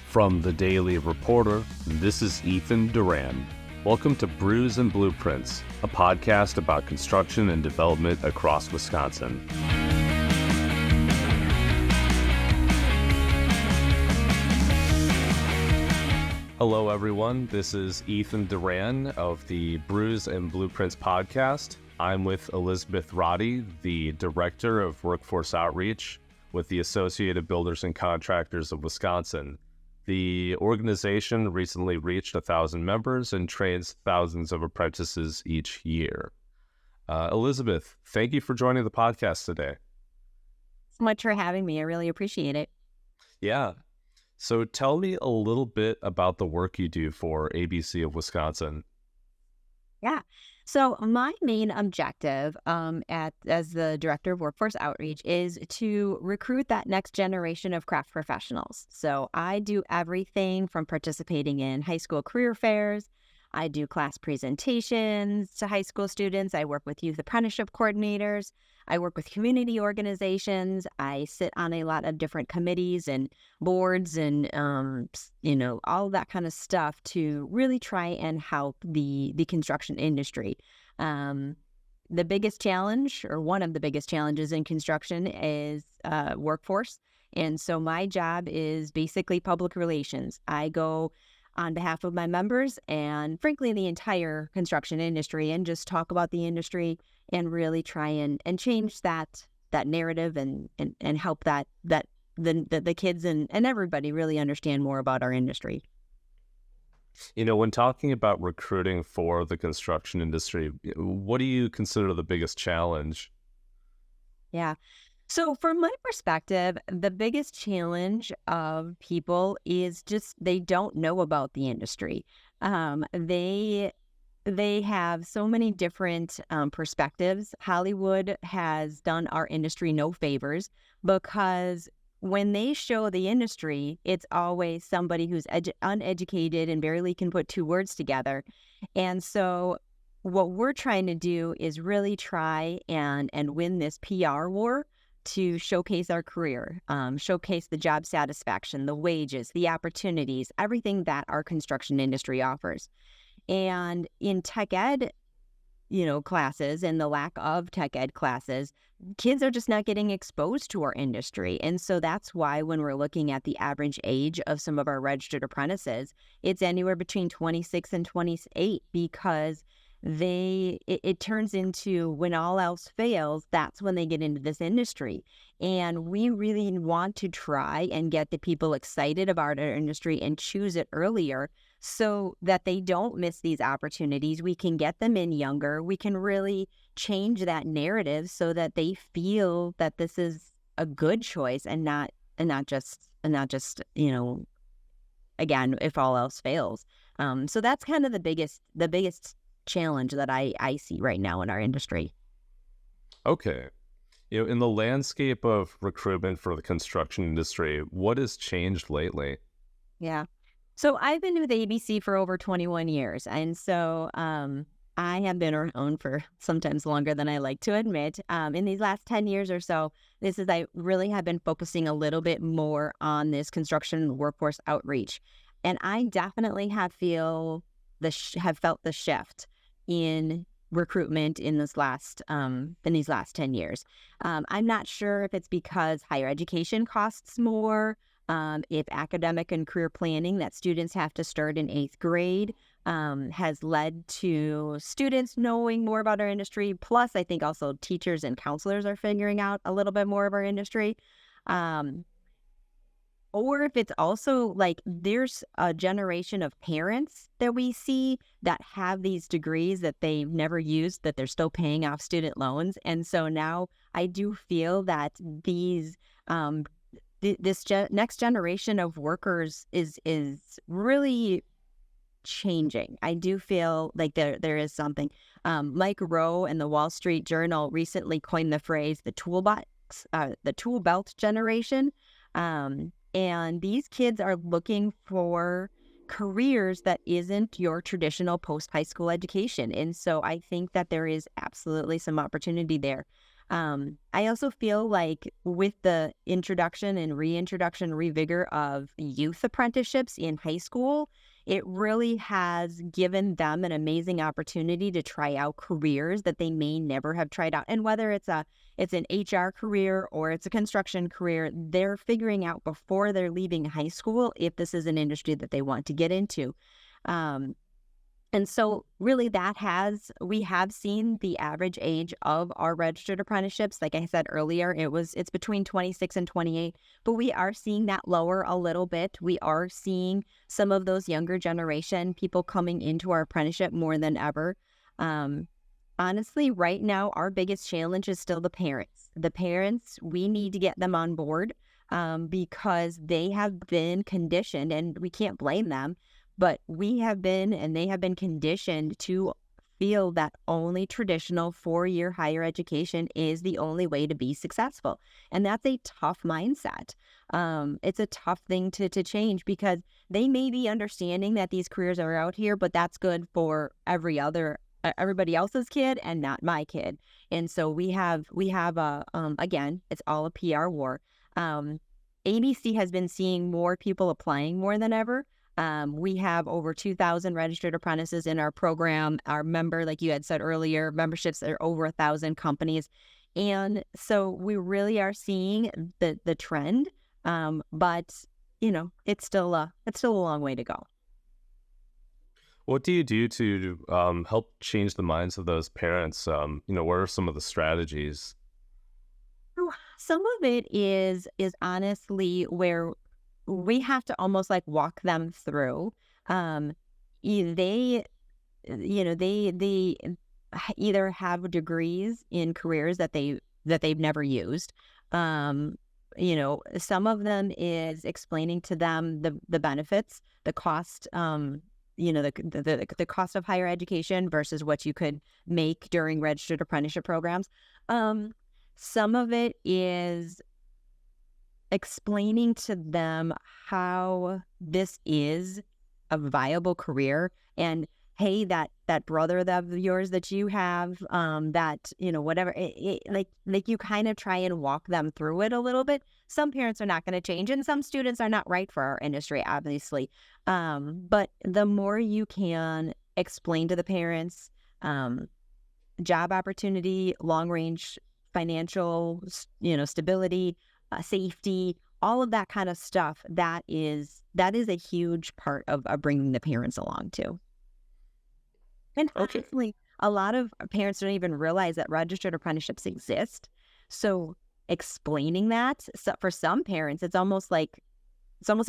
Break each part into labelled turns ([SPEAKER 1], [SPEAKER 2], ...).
[SPEAKER 1] From the Daily Reporter, this is Ethan Duran. Welcome to Brews and Blueprints, a podcast about construction and development across Wisconsin. Hello, everyone. This is Ethan Duran of the Brews and Blueprints podcast. I'm with Elizabeth Roddy, the Director of Workforce Outreach with the Associated Builders and Contractors of Wisconsin. The organization recently reached 1,000 members and trains thousands of apprentices each year. Elizabeth, thank you for joining the podcast today.
[SPEAKER 2] So much for having me. I really appreciate it.
[SPEAKER 1] Yeah. So tell me a little bit about the work you do for ABC of Wisconsin.
[SPEAKER 2] Yeah. So my main objective as the Director of Workforce Outreach is to recruit that next generation of craft professionals. So I do everything from participating in high school career fairs. I do class presentations to high school students. I work with youth apprenticeship coordinators. I work with community organizations. I sit on a lot of different committees and boards and, all that kind of stuff to really try and help the construction industry. The biggest challenge, or one of the biggest challenges in construction, is workforce. And so my job is basically public relations. I go on behalf of my members and frankly the entire construction industry and just talk about the industry and really try and change that narrative and help that the kids and everybody really understand more about our industry.
[SPEAKER 1] You know, when talking about recruiting for the construction industry, what do you consider the biggest challenge?
[SPEAKER 2] Yeah. So from my perspective, the biggest challenge of people is just they don't know about the industry. They have so many different perspectives. Hollywood has done our industry no favors because when they show the industry, it's always somebody who's uneducated and barely can put two words together. And so what we're trying to do is really try and win this PR war to showcase our career, showcase the job satisfaction, the wages, the opportunities, everything that our construction industry offers. And in tech ed, classes and the lack of tech ed classes, kids are just not getting exposed to our industry. And so that's why when we're looking at the average age of some of our registered apprentices, it's anywhere between 26 and 28 because it turns into when all else fails, that's when they get into this industry. And we really want to try and get the people excited about our industry and choose it earlier so that they don't miss these opportunities. We can get them in younger. We can really change that narrative so that they feel that this is a good choice and not just again, if all else fails. So that's kind of the biggest challenge that I see right now in our industry.
[SPEAKER 1] Okay. In the landscape of recruitment for the construction industry, what has changed lately?
[SPEAKER 2] Yeah. So I've been with ABC for over 21 years. And so I have been around for sometimes longer than I like to admit. In these last 10 years or so, I really have been focusing a little bit more on this construction workforce outreach. And I definitely have felt the shift in recruitment in these last 10 years. I'm not sure if it's because higher education costs more, if academic and career planning that students have to start in 8th grade has led to students knowing more about our industry. Plus, I think also teachers and counselors are figuring out a little bit more of our industry. Or if it's also like there's a generation of parents that we see that have these degrees that they've never used, that they're still paying off student loans. And so now I do feel that this next generation of workers is really changing. I do feel like there is something. Mike Rowe and the Wall Street Journal recently coined the phrase the tool belt generation. And these kids are looking for careers that isn't your traditional post-high school education. And so I think that there is absolutely some opportunity there. I also feel like with the introduction and reintroduction, revigor of youth apprenticeships in high school, it really has given them an amazing opportunity to try out careers that they may never have tried out. And whether it's an HR career or it's a construction career, they're figuring out before they're leaving high school if this is an industry that they want to get into. Um, and so really we have seen the average age of our registered apprenticeships. Like I said earlier, it's between 26 and 28, but we are seeing that lower a little bit. We are seeing some of those younger generation people coming into our apprenticeship more than ever. Honestly, right now, our biggest challenge is still the parents. The parents, we need to get them on board because they have been conditioned, and we can't blame them. But we have been, and they have been conditioned to feel that only traditional 4-year higher education is the only way to be successful. And that's a tough mindset. It's a tough thing to change because they may be understanding that these careers are out here, but that's good for everybody else's kid and not my kid. And so we have again, it's all a PR war. ABC has been seeing more people applying more than ever. We have over 2,000 registered apprentices in our program. Our like you had said earlier, memberships are over 1,000 companies. And so we really are seeing the trend. But it's still a long way to go.
[SPEAKER 1] What do you do to help change the minds of those parents? What are some of the strategies?
[SPEAKER 2] Some of it is honestly where we have to almost like walk them through. They either have degrees in careers that they've never used. Some of them is explaining to them the benefits, the cost, the cost of higher education versus what you could make during registered apprenticeship programs. Some of it is explaining to them how this is a viable career, and hey, that brother of yours that you have, that whatever, like you kind of try and walk them through it a little bit. Some parents are not going to change, and some students are not right for our industry, obviously. But the more you can explain to the parents, job opportunity, long range financial, stability, safety, all of that kind of stuff, that is a huge part of bringing the parents along too. And
[SPEAKER 1] Okay.
[SPEAKER 2] honestly, a lot of parents don't even realize that registered apprenticeships exist. So explaining that, for some parents, it's almost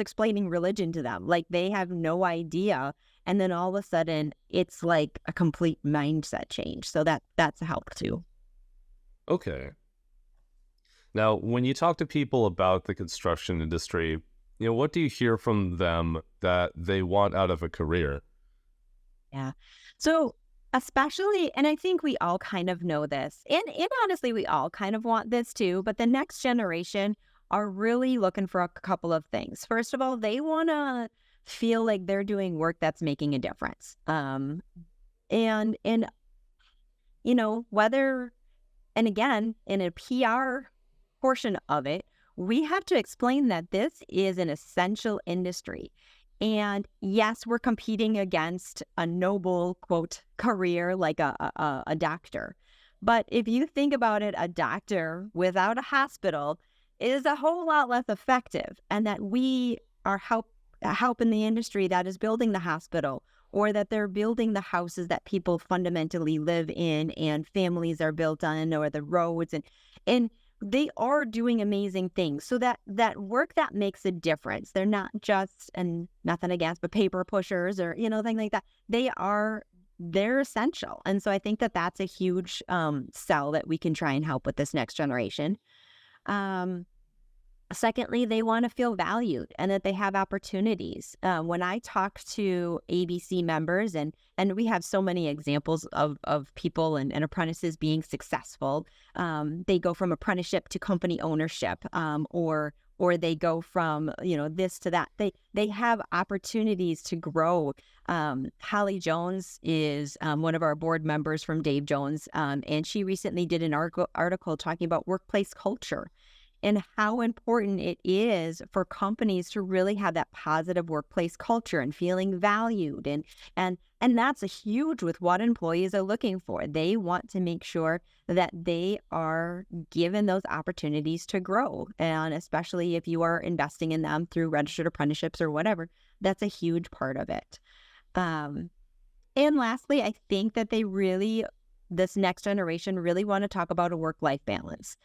[SPEAKER 2] explaining religion to them. Like they have no idea. And then all of a sudden it's like a complete mindset change. So that's a help too.
[SPEAKER 1] Okay. Now, when you talk to people about the construction industry, what do you hear from them that they want out of a career?
[SPEAKER 2] Yeah. So especially, and I think we all kind of know this, and honestly, we all kind of want this too, but the next generation are really looking for a couple of things. First of all, they want to feel like they're doing work that's making a difference. And whether, and again, in a PR portion of it, we have to explain that this is an essential industry. And yes, we're competing against a noble, quote, career like a doctor. But if you think about it, a doctor without a hospital is a whole lot less effective. And that we are helping the industry that is building the hospital, or that they're building the houses that people fundamentally live in and families are built on, or the roads. And they are doing amazing things. So that work that makes a difference. They're not just, and nothing against, but paper pushers or, things like that. They're essential. And so I think that that's a huge sell that we can try and help with this next generation. Secondly, they want to feel valued and that they have opportunities. When I talk to ABC members, and we have so many examples of people and apprentices being successful, they go from apprenticeship to company ownership, or or they go from, this to that. They have opportunities to grow. Holly Jones is one of our board members from Dave Jones, and she recently did an article talking about workplace culture and how important it is for companies to really have that positive workplace culture and feeling valued. And that's a huge with what employees are looking for. They want to make sure that they are given those opportunities to grow. And especially if you are investing in them through registered apprenticeships or whatever, that's a huge part of it. And lastly, I think that this next generation really want to talk about a work-life balance.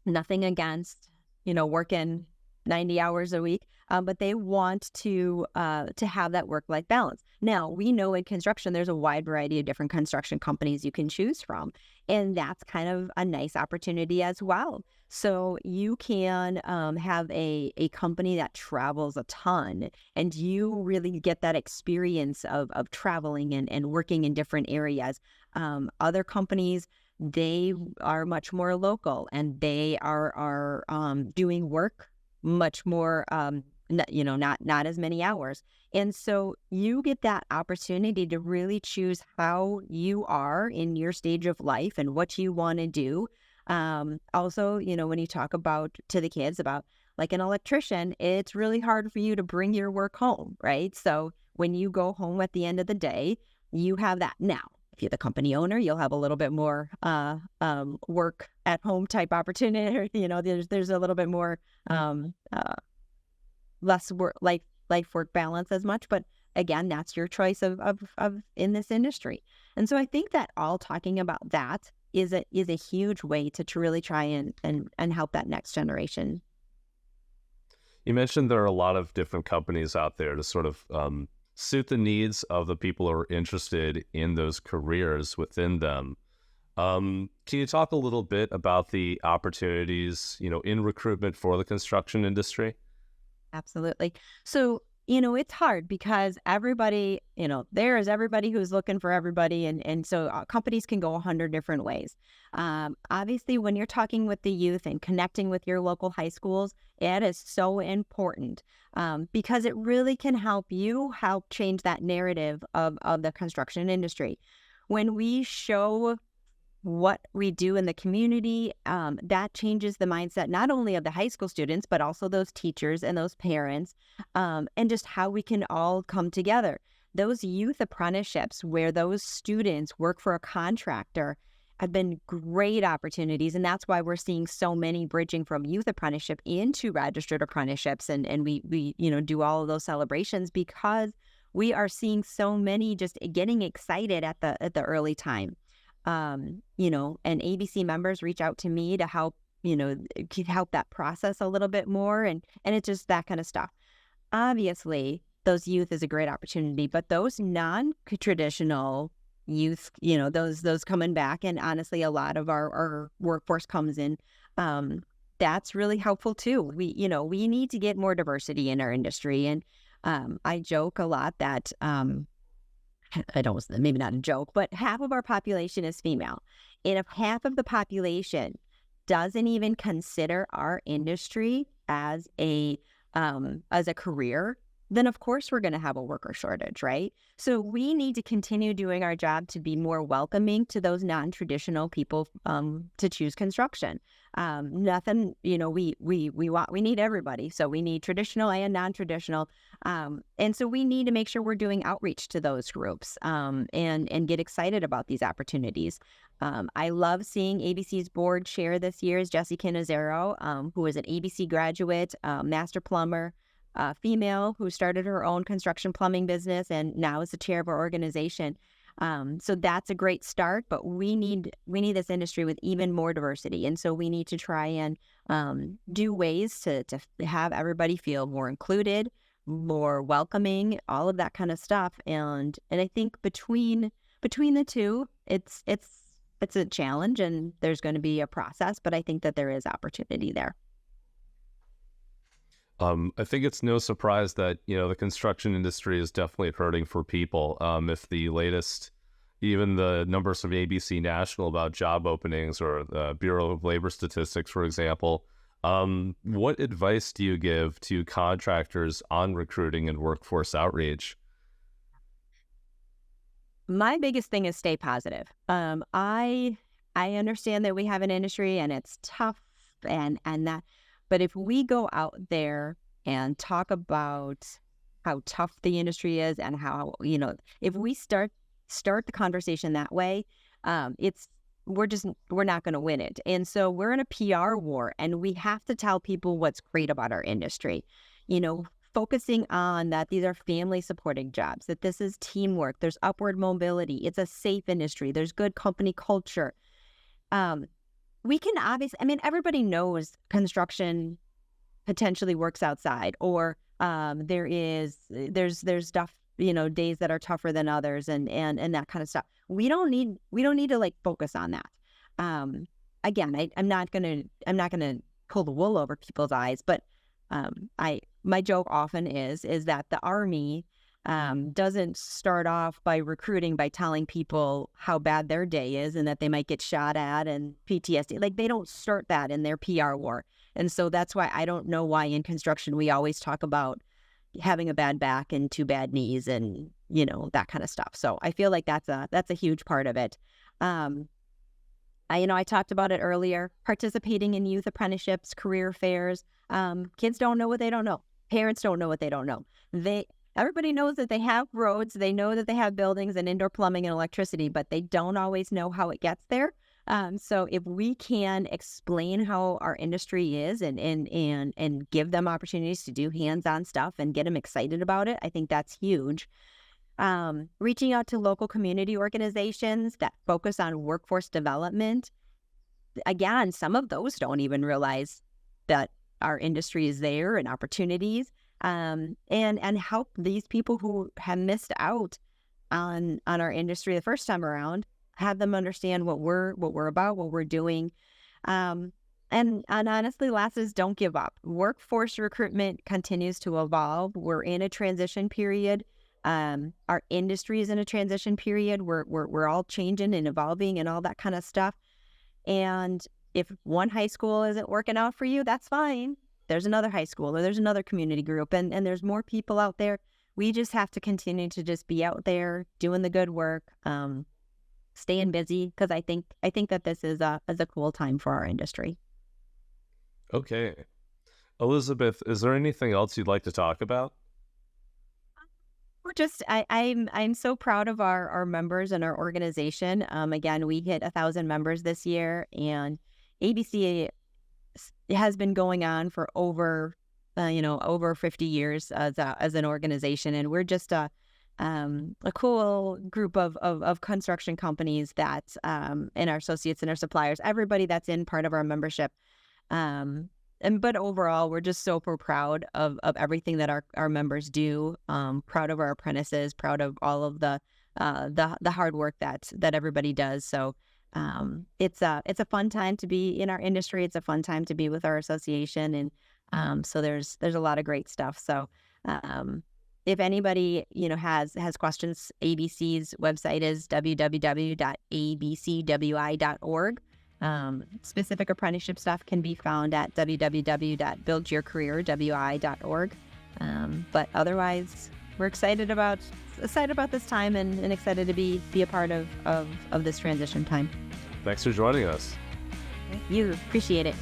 [SPEAKER 2] Nothing against, working 90 hours a week, but they want to have that work-life balance. Now, we know in construction, there's a wide variety of different construction companies you can choose from, and that's kind of a nice opportunity as well. So you can have a company that travels a ton, and you really get that experience of traveling and working in different areas. Other companies, they are much more local, and they are doing work much more, not as many hours. And so you get that opportunity to really choose how you are in your stage of life and what you want to do. Also, when you talk about to the kids about like an electrician, it's really hard for you to bring your work home, right? So when you go home at the end of the day, you have that. Now, if you're the company owner, you'll have a little bit more work at home type opportunity. There's a little bit more less work life work balance as much. But again, that's your choice of in this industry. And so I think that all talking about that is a huge way to really try and help that next generation.
[SPEAKER 1] You mentioned there are a lot of different companies out there to sort of suit the needs of the people who are interested in those careers within them. Can you talk a little bit about the opportunities, in recruitment for the construction industry?
[SPEAKER 2] Absolutely. So, it's hard because everybody, there is everybody who's looking for everybody. And so companies can go 100 different ways. Obviously, when you're talking with the youth and connecting with your local high schools, it is so important because it really can help change that narrative of the construction industry. When we show what we do in the community, that changes the mindset, not only of the high school students, but also those teachers and those parents, and just how we can all come together. Those youth apprenticeships where those students work for a contractor have been great opportunities. And that's why we're seeing so many bridging from youth apprenticeship into registered apprenticeships. And we do all of those celebrations because we are seeing so many just getting excited at the early time. And ABC members reach out to me to help that process a little bit more. And it's just that kind of stuff. Obviously, those youth is a great opportunity, but those non-traditional youth, those coming back, and honestly, a lot of our workforce comes in. That's really helpful too. We need to get more diversity in our industry. And I joke a lot that, I don't, maybe not a joke, but half of our population is female. And if half of the population doesn't even consider our industry as a career, then of course we're going to have a worker shortage, right? So we need to continue doing our job to be more welcoming to those non-traditional people to choose construction. We need everybody. So we need traditional and non-traditional. And so we need to make sure we're doing outreach to those groups and get excited about these opportunities. I love seeing ABC's board chair this year is Jessie Canizero, who is an ABC graduate, master plumber, female who started her own construction plumbing business and now is the chair of our organization. So that's a great start, but we need this industry with even more diversity. And so we need to try and do ways to have everybody feel more included, more welcoming, all of that kind of stuff. And I think between the two, it's a challenge and there's going to be a process, but I think that there is opportunity there.
[SPEAKER 1] I think it's no surprise that, the construction industry is definitely hurting for people. If the latest, even the numbers from ABC National about job openings or the Bureau of Labor Statistics, for example, What advice do you give to contractors on recruiting and workforce outreach?
[SPEAKER 2] My biggest thing is stay positive. I understand that we have an industry and it's tough and that, but if we go out there and talk about how tough the industry is and how, if we start the conversation that way, it's we're not going to win it. And so we're in a PR war, and we have to tell people what's great about our industry. Focusing on that these are family supporting jobs, that this is teamwork, there's upward mobility, it's a safe industry, there's good company culture. We can obviously, everybody knows construction potentially works outside, or there's stuff, days that are tougher than others, and that kind of stuff. We don't need to like focus on that. Again, I'm not gonna pull the wool over people's eyes, but my joke often is that the Army doesn't start off by recruiting by telling people how bad their day is and that they might get shot at and PTSD. Like, they don't start that in their PR war. And so that's why I don't know why in construction we always talk about having a bad back and two bad knees and, that kind of stuff. So I feel like that's a huge part of it. I talked about it earlier, participating in youth apprenticeships, career fairs. Kids don't know what they don't know. Parents don't know what they don't know. Everybody knows that they have roads, they know that they have buildings and indoor plumbing and electricity, but they don't always know how it gets there. So if we can explain how our industry is and give them opportunities to do hands-on stuff and get them excited about it, I think that's huge. Reaching out to local community organizations that focus on workforce development. Again, some of those don't even realize that our industry is there and opportunities, and help these people who have missed out on our industry the first time around, have them understand what we're about, what we're doing. And honestly, last is don't give up. Workforce recruitment continues to evolve. We're in a transition period. Our industry is in a transition period. We're all changing and evolving and all that kind of stuff. And if one high school isn't working out for you, that's fine. There's another high school or there's another community group, and there's more people out there. We just have to continue to just be out there doing the good work, staying busy, because I think that this is a cool time for our industry.
[SPEAKER 1] Okay. Elizabeth, is there anything else you'd like to talk about?
[SPEAKER 2] I'm so proud of our members and our organization. Again, we hit 1,000 members this year, and ABC has been going on for over 50 years as an organization, and we're just a cool group of construction companies that and our associates and our suppliers, everybody that's in part of our membership. But overall, we're just super proud of everything that our members do. Proud of our apprentices, proud of all of the hard work that everybody does. So it's a fun time to be in our industry. It's a fun time to be with our association, and so there's a lot of great stuff. So if anybody has questions, ABC's website is www.abcwi.org. Specific apprenticeship stuff can be found at www.buildyourcareerwi.org. But otherwise, we're excited about this time and excited to be a part of this transition time.
[SPEAKER 1] Thanks for joining us.
[SPEAKER 2] You appreciate it.